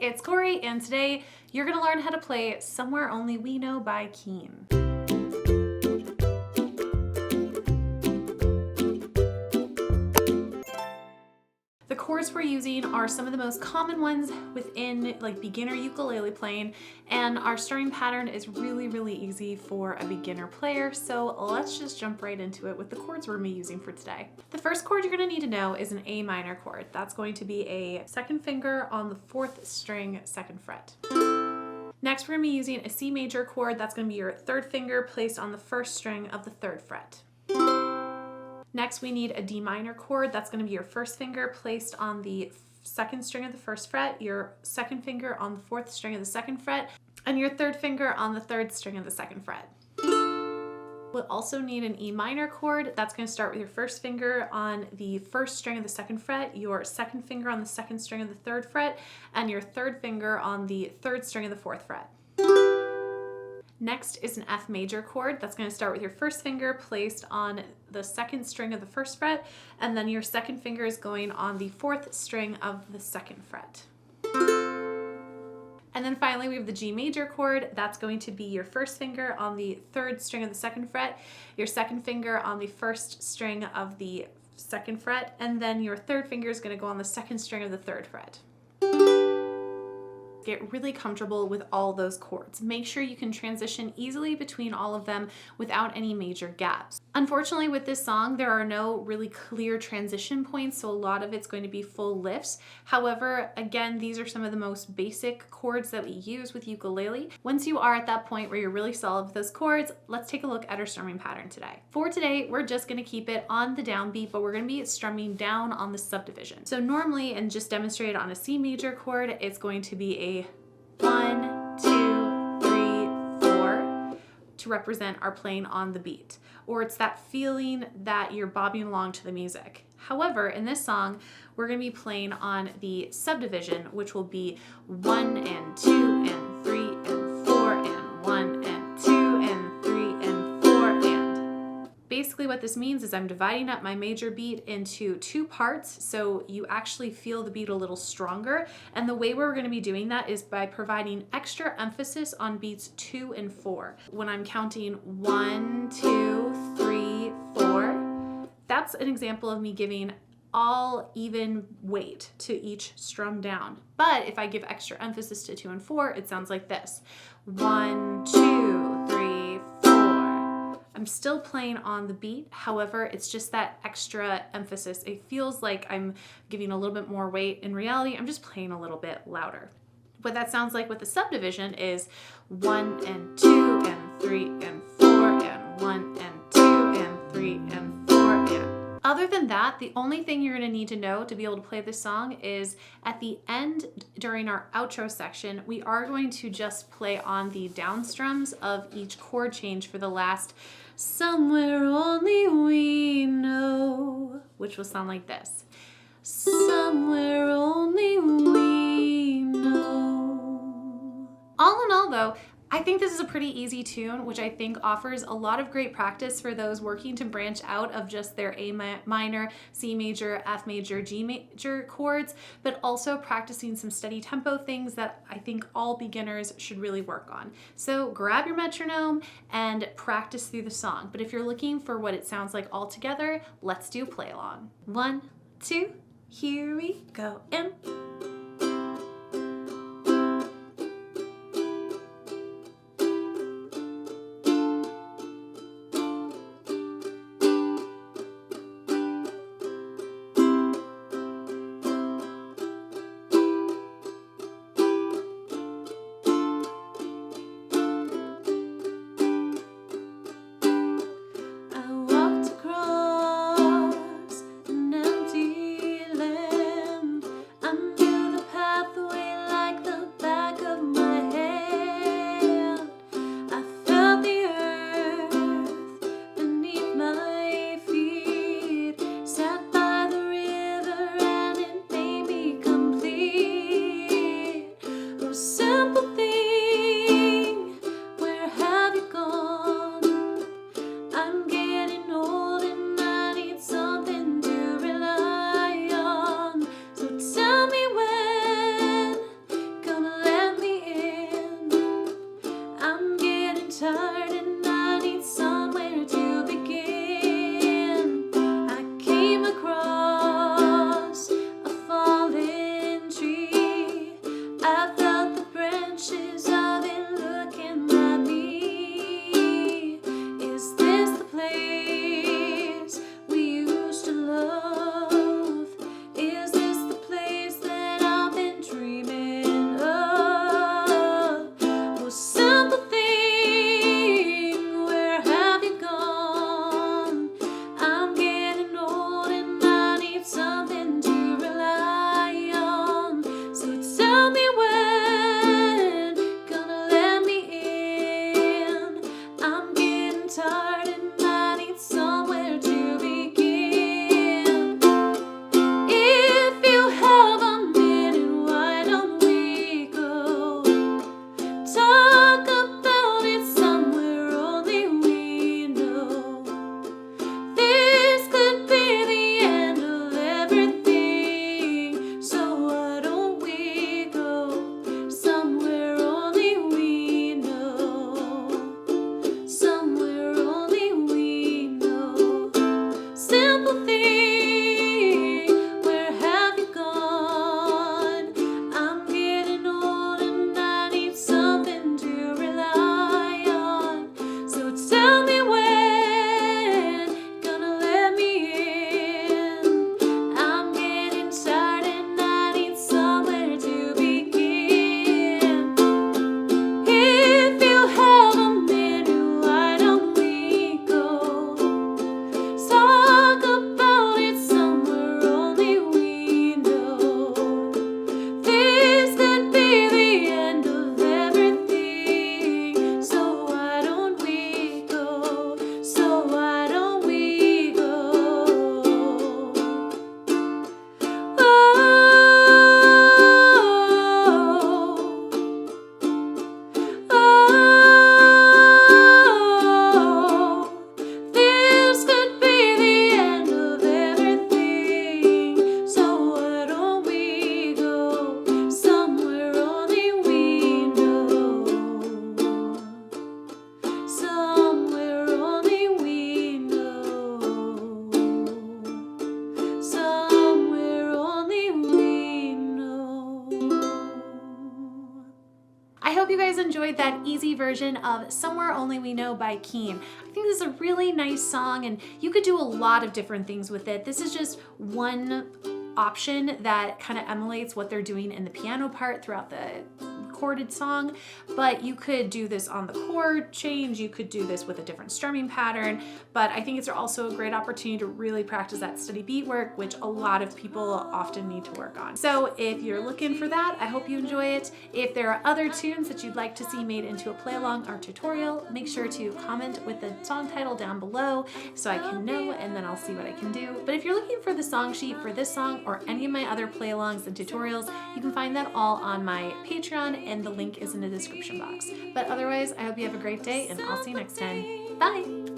it's Corey, and today you're gonna learn how to play Somewhere Only We Know by Keane. The chords we're using are some of the most common ones within like beginner ukulele playing, and our strumming pattern is really easy for a beginner player. So let's just jump right into it with the chords we're gonna be using for today. The first chord you're gonna need to know is an A minor chord. That's going to be a second finger on the 4th string, 2nd fret. Next, we're gonna be using a C major chord. That's gonna be your 3rd finger placed on the 1st string of the 3rd fret. Next, we need a D minor chord. That's going to be your 1st finger placed on the 2nd string of the 1st fret, your 2nd finger on the 4th string of the 2nd fret, and your 3rd finger on the 3rd string of the 2nd fret. We'll also need an E minor chord. That's going to start with your 1st finger on the 1st string of the 2nd fret, your 2nd finger on the 2nd string of the 3rd fret, and your 3rd finger on the 3rd string of the 4th fret. Next is an F major chord. That's going to start with your 1st finger placed on the 2nd string of the 1st fret, and then your 2nd finger is going on the 4th string of the 2nd fret. And then finally we have the G major chord. That's going to be your 1st finger on the 3rd string of the 2nd fret, your 2nd finger on the 1st string of the 2nd fret, and then your 3rd finger is going to go on the 2nd string of the 3rd fret. Get really comfortable with all those chords. Make sure you can transition easily between all of them without any major gaps. Unfortunately, with this song, there are no really clear transition points, so a lot of it's going to be full lifts. However, again, these are some of the most basic chords that we use with ukulele. Once you are at that point where you're really solid with those chords, let's take a look at our strumming pattern today. For today, we're just going to keep it on the downbeat, but we're going to be strumming down on the subdivision. So normally, and just demonstrated on a C major chord, it's going to be a 1, 2, 3, 4 to represent our playing on the beat, or it's that feeling that you're bobbing along to the music. However, in this song, we're going to be playing on the subdivision, which will be 1 and 2 and 3 and 4 and 1 and 2 and 3 and 4 and. Basically what this means is I'm dividing up my major beat into 2 parts, so you actually feel the beat a little stronger. And the way we're going to be doing that is by providing extra emphasis on beats 2 and 4. When I'm counting 1, 2, 3, 4, that's an example of me giving all even weight to each strum down. But if I give extra emphasis to 2 and 4, it sounds like this. 1, 2, 3, 4. I'm still playing on the beat, however, it's just that extra emphasis. It feels like I'm giving a little bit more weight. In reality, I'm just playing a little bit louder. What that sounds like with the subdivision is 1 and 2 and 3 and 4 and 1 and 2 and 3 and 4 and. Other than that, the only thing you're going to need to know to be able to play this song is at the end during our outro section, we are going to just play on the down strums of each chord change for the last somewhere only we know, which will sound like this. Somewhere only we know. All in all though, I think this is a pretty easy tune, which I think offers a lot of great practice for those working to branch out of just their A minor, C major, F major, G major chords, but also practicing some steady tempo things that I think all beginners should really work on. So grab your metronome and practice through the song. But if you're looking for what it sounds like all together, let's do a play along. 1, 2, here we go. And hope you guys enjoyed that easy version of Somewhere Only We Know by Keane. I think this is a really nice song, and you could do a lot of different things with it. This is just one option that kind of emulates what they're doing in the piano part throughout the chorded song, but you could do this on the chord change, you could do this with a different strumming pattern, but I think it's also a great opportunity to really practice that steady beat work, which a lot of people often need to work on. So if you're looking for that, I hope you enjoy it. If there are other tunes that you'd like to see made into a play along or tutorial, make sure to comment with the song title down below so I can know, and then I'll see what I can do. But if you're looking for the song sheet for this song or any of my other play alongs and tutorials, you can find that all on my Patreon, and the link is in the description box. But otherwise, I hope you have a great day, and I'll see you next time. Bye!